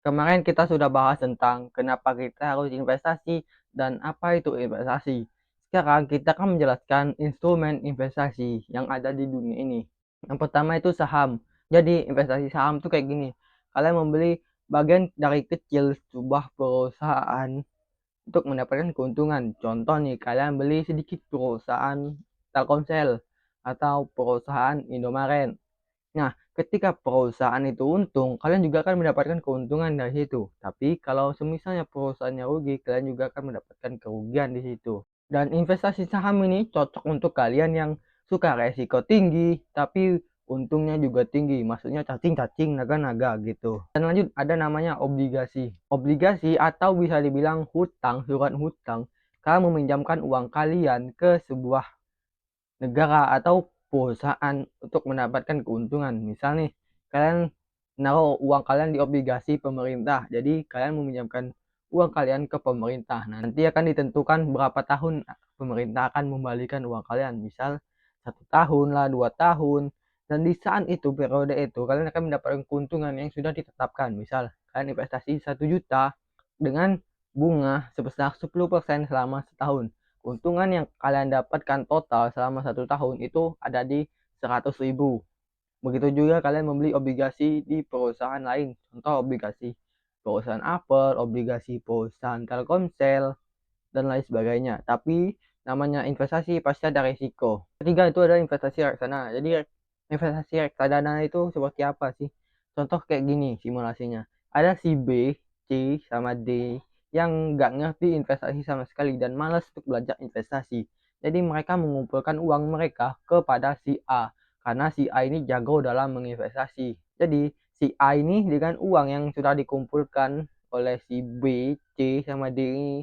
Kemarin kita sudah bahas tentang kenapa kita harus investasi dan apa itu investasi. Sekarang kita akan menjelaskan instrumen investasi yang ada di dunia ini. Yang pertama itu saham. Jadi investasi saham itu kayak gini. Kalian membeli bagian dari kecil sebuah perusahaan untuk mendapatkan keuntungan. Contoh nih, kalian beli sedikit perusahaan Telkomsel atau perusahaan Indomaret. Nah, ketika perusahaan itu untung, kalian juga akan mendapatkan keuntungan dari situ. Tapi kalau semisalnya perusahaannya rugi, kalian juga akan mendapatkan kerugian di situ. Dan investasi saham ini cocok untuk kalian yang suka resiko tinggi, tapi untungnya juga tinggi. Maksudnya cacing-cacing, naga-naga gitu. Dan lanjut, ada namanya obligasi. Obligasi atau bisa dibilang hutang, surat hutang. Kalian meminjamkan uang kalian ke sebuah negara atau perusahaan untuk mendapatkan keuntungan. Misal nih, kalian naruh uang kalian di obligasi pemerintah. Jadi kalian meminjamkan uang kalian ke pemerintah. Nah, nanti akan ditentukan berapa tahun pemerintah akan membalikan uang kalian. Misal 1 tahun lah, 2 tahun. Dan di saat itu, periode itu, kalian akan mendapatkan keuntungan yang sudah ditetapkan. Misal, kalian investasi 1 juta dengan bunga sebesar 10% selama setahun. Keuntungan yang kalian dapatkan total selama 1 tahun itu ada di 100.000. Begitu juga kalian membeli obligasi di perusahaan lain. Contoh obligasi perusahaan Apple, obligasi perusahaan Telkomsel, dan lain sebagainya. Tapi namanya investasi pasti ada risiko. Ketiga itu adalah investasi reksadana. Jadi investasi reksadana itu seperti apa sih? Contoh kayak gini simulasinya. Ada si B, C, sama D yang nggak ngerti investasi sama sekali dan malas untuk belajar investasi. Jadi mereka mengumpulkan uang mereka kepada si A karena si A ini jago dalam menginvestasi. Jadi si A ini dengan uang yang sudah dikumpulkan oleh si B, C, sama D ini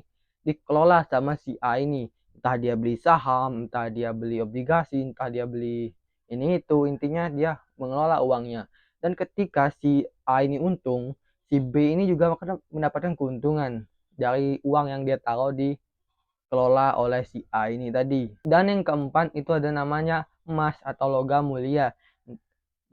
dikelola sama si A ini. Entah dia beli saham, entah dia beli obligasi, entah dia beli ini itu. Intinya dia mengelola uangnya. Dan ketika si A ini untung, si B ini juga akan mendapatkan keuntungan dari uang yang dia taruh dikelola oleh si A ini tadi. Dan yang keempat itu ada namanya emas atau logam mulia.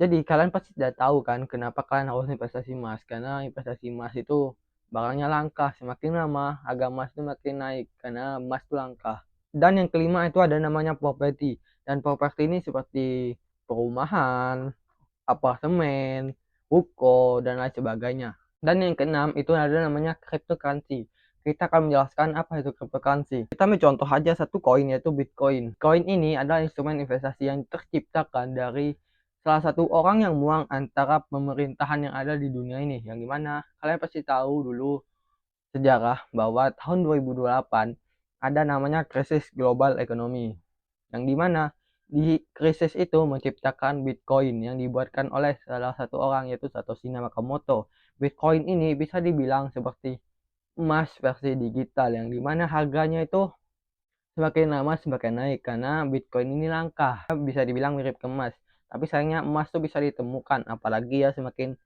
Jadi kalian pasti sudah tahu kan kenapa kalian harus investasi emas. Karena investasi emas itu barangnya langka. Semakin lama harga emas itu makin naik karena emas itu langka. Dan yang kelima itu ada namanya properti. Dan properti ini seperti perumahan, apartemen, ruko, dan lain sebagainya. Dan yang keenam itu ada namanya cryptocurrency. Kita akan menjelaskan apa itu cryptocurrency. Kita ambil contoh aja satu koin yaitu Bitcoin. Koin ini adalah instrumen investasi yang terciptakan dari salah satu orang yang muang antara pemerintahan yang ada di dunia ini. Yang dimana kalian pasti tahu dulu sejarah bahwa tahun 2028 ada namanya krisis global ekonomi. Yang dimana di krisis itu menciptakan Bitcoin yang dibuatkan oleh salah satu orang yaitu Satoshi Nakamoto. Bitcoin ini bisa dibilang seperti emas versi digital yang dimana harganya itu semakin lama semakin naik karena Bitcoin ini langka. Bisa dibilang mirip ke emas. Tapi sayangnya emas tuh bisa ditemukan apalagi ya semakin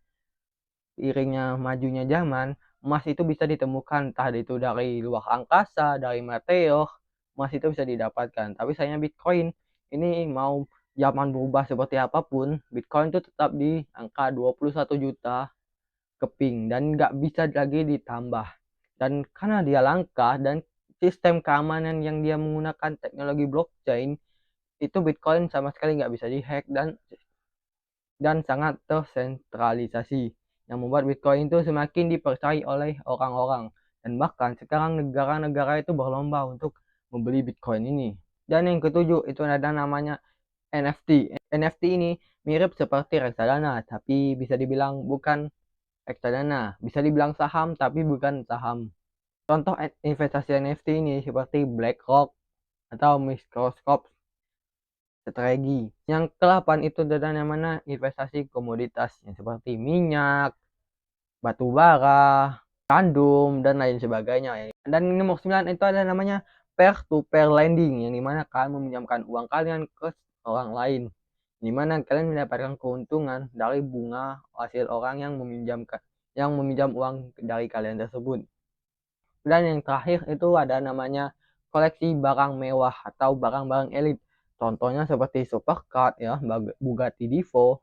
iringnya majunya zaman, emas itu bisa ditemukan entah itu dari luar angkasa, dari meteor, emas itu bisa didapatkan. Tapi sayangnya Bitcoin ini mau zaman berubah seperti apapun, Bitcoin itu tetap di angka 21 juta keping dan nggak bisa lagi ditambah. Dan karena dia langka dan sistem keamanan yang dia menggunakan teknologi blockchain, itu Bitcoin sama sekali nggak bisa dihack dan sangat tersentralisasi yang membuat Bitcoin itu semakin dipercayai oleh orang-orang dan bahkan sekarang negara-negara itu berlomba untuk membeli Bitcoin ini. Dan yang ketujuh itu ada namanya NFT. NFT ini mirip seperti reksadana tapi bisa dibilang bukan reksadana, bisa dibilang saham tapi bukan saham. Contoh investasi NFT ini seperti BlackRock atau Microsoft strategi. Yang ke-8 itu adalah namanya investasi komoditas yang seperti minyak, batu bara, gandum, dan lain sebagainya. Dan nomor 9 itu adalah namanya peer to peer lending yang dimana kalian meminjamkan uang kalian ke orang lain. Dimana kalian mendapatkan keuntungan dari bunga hasil orang yang meminjam uang dari kalian tersebut. Dan yang terakhir itu ada namanya koleksi barang mewah atau barang-barang elit. Contohnya seperti supercar ya, Bugatti Divo.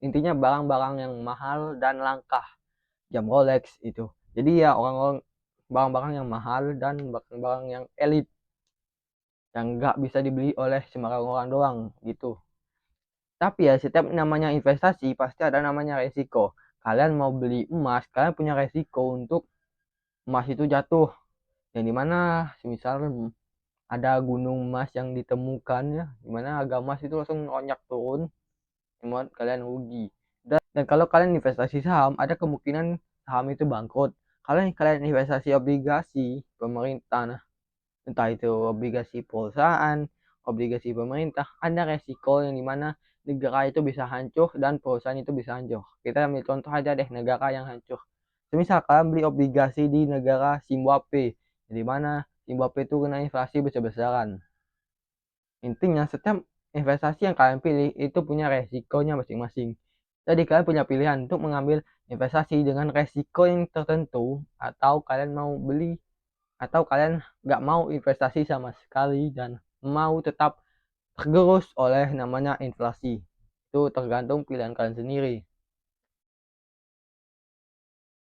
Intinya barang-barang yang mahal dan langka. jam Rolex itu. Jadi ya orang-orang barang-barang yang mahal dan barang-barang yang elit yang nggak bisa dibeli oleh sembarang orang doang gitu. Tapi ya setiap namanya investasi pasti ada namanya resiko. Kalian mau beli emas, kalian punya resiko untuk emas itu jatuh. Yang dimana semisal ada gunung emas yang ditemukan ya, dimana harga emas itu langsung lonjak turun, membuat kalian rugi. Dan kalau kalian investasi saham, ada kemungkinan saham itu bangkrut. Kalau kalian investasi obligasi pemerintah, nah, entah itu obligasi perusahaan, obligasi pemerintah, ada resiko yang dimana negara itu bisa hancur dan perusahaan itu bisa hancur. Kita ambil contoh aja deh negara yang hancur. Semisal kalian beli obligasi di negara Zimbabwe, di mana Zimbabwe itu kena inflasi besar-besaran. Intinya setiap investasi yang kalian pilih itu punya resikonya masing-masing. Jadi kalian punya pilihan untuk mengambil investasi dengan resiko yang tertentu, atau kalian mau beli, atau kalian nggak mau investasi sama sekali dan mau tetap tergerus oleh namanya inflasi. Itu tergantung pilihan kalian sendiri.